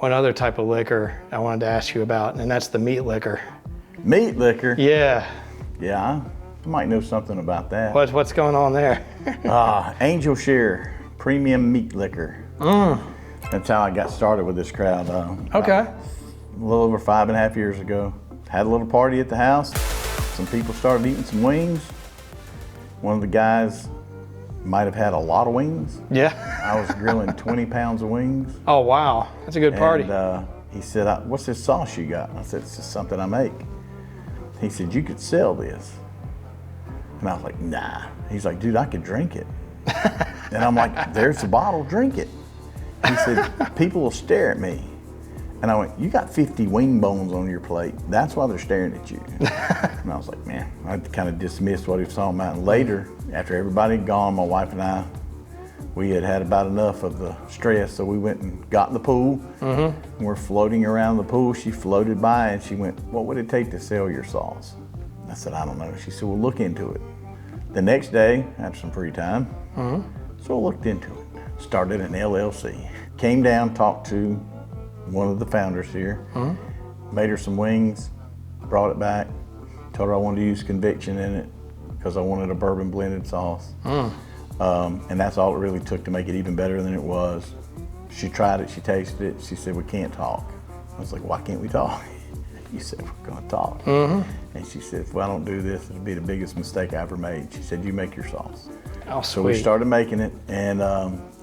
one other type of liquor I wanted to ask you about, and that's the meat liquor. Meat liquor? Yeah. Yeah, I might know something about that. What's going on there? Angel Share premium meat liquor. That's how I got started with this crowd. Okay. A little over 5.5 years ago. Had a little party at the house. Some people started eating some wings. One of the guys might have had a lot of wings. Yeah. I was grilling 20 pounds of wings. Oh, wow. That's a good party. And he said, what's this sauce you got? I said, it's just something I make. He said, you could sell this. And I was like, nah. He's like, dude, I could drink it. And I'm like, there's the bottle, drink it. He said, people will stare at me. And I went, you got 50 wing bones on your plate. That's why they're staring at you. And I was like, man, I kind of dismissed what he was talking about. And later, after everybody had gone, my wife and I, we had about enough of the stress. So we went and got in the pool. And we're floating around the pool. She floated by and she went, what would it take to sell your sauce? I said, I don't know. She said, well, look into it. The next day, after some free time, so I looked into it. Started an LLC. Came down, talked to one of the founders here, made her some wings, brought it back, told her I wanted to use conviction in it because I wanted a bourbon blended sauce. And that's all it really took to make it even better than it was. She tried it, she tasted it, she said, we can't talk. I was like, why can't we talk? You said, we're gonna talk. And she said, if I don't do this, it'll be the biggest mistake I ever made. She said, you make your sauce. Oh, so we started making it, and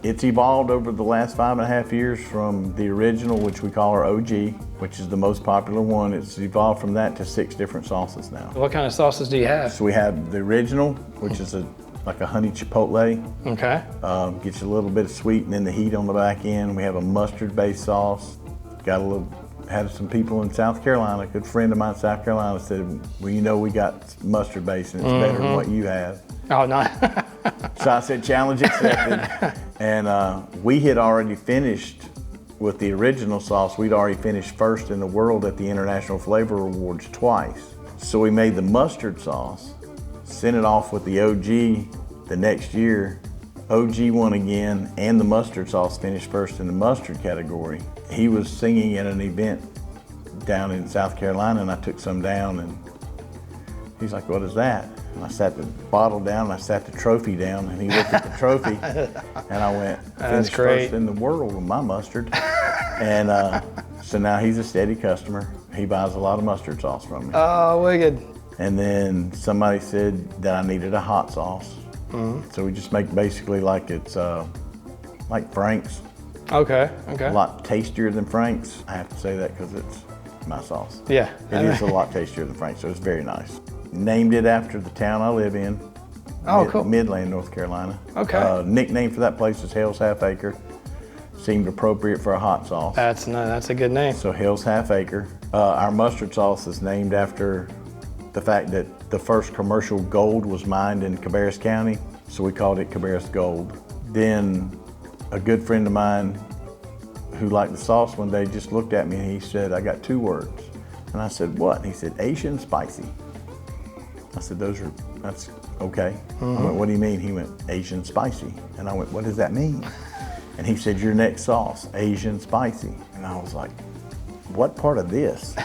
it's evolved over the last 5.5 years from the original, which we call our OG, which is the most popular one. It's evolved from that to 6 different sauces now. What kind of sauces do you have? So we have the original, which is like a honey chipotle. Okay. Gets you a little bit of sweet and then the heat on the back end. We have a mustard-based sauce. Had some people in South Carolina, a good friend of mine in South Carolina said, well, you know, we got mustard-based and it's better than what you have. Oh, no. So I said, challenge accepted. And we had already finished with the original sauce. We'd already finished first in the world at the International Flavor Awards twice. So we made the mustard sauce, sent it off with the OG the next year. OG won again, and the mustard sauce finished first in the mustard category. He was singing at an event down in South Carolina, and I took some down, and he's like, what is that? And I sat the bottle down, and I sat the trophy down, and he looked at the trophy, and I went, finished first in the world with my mustard. And so now he's a steady customer. He buys a lot of mustard sauce from me. Oh, wicked. And then somebody said that I needed a hot sauce. So we just make basically like it's like Frank's. Okay. A lot tastier than Frank's. I have to say that because it's my sauce. Yeah. It is a lot tastier than Frank's, so it's very nice. Named it after the town I live in. Oh, cool. Midland, North Carolina. Okay. Nickname for that place is Hell's Half Acre. Seemed appropriate for a hot sauce. That's a good name. So Hell's Half Acre. Our mustard sauce is named after the fact that the first commercial gold was mined in Cabarrus County, so we called it Cabarrus Gold. Then a good friend of mine who liked the sauce one day just looked at me and he said, I got 2 words. And I said, what? And he said, Asian spicy. I said, that's okay. I went, what do you mean? He went, Asian spicy. And I went, what does that mean? And he said, your next sauce, Asian spicy. And I was like, what part of this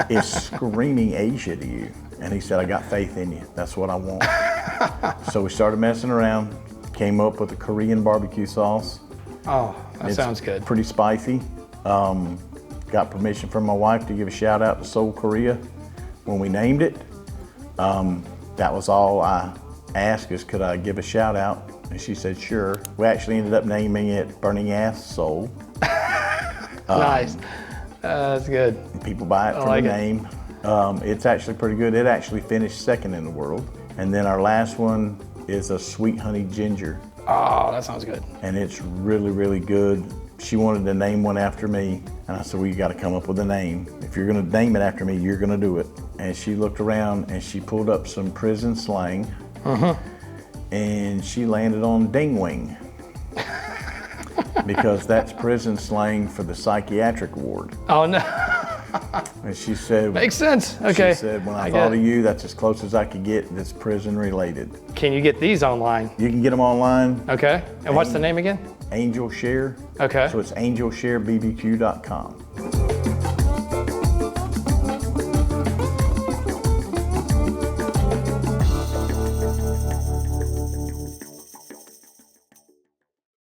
is screaming Asia to you? And he said, I got faith in you. That's what I want. So we started messing around, came up with a Korean barbecue sauce. Oh, that sounds good. Pretty spicy. Got permission from my wife to give a shout out to Seoul, Korea when we named it. That was all I asked is could I give a shout out? And she said, sure. We actually ended up naming it Burning Ass Seoul. Nice. That's good. People buy it for the name. It's actually pretty good. It actually finished 2nd in the world. And then our last one is a sweet honey ginger. Oh, that sounds good. And it's really, really good. She wanted to name one after me. And I said, well, you got to come up with a name. If you're going to name it after me, you're going to do it. And she looked around and she pulled up some prison slang. And she landed on ding wing. Because that's prison slang for the psychiatric ward. Oh, no. And she said, makes sense. Okay. She said, when I thought of you, that's as close as I could get that's prison related. Can you get these online? You can get them online. Okay. And what's the name again? Angel Share. Okay. So it's angelsharebbq.com.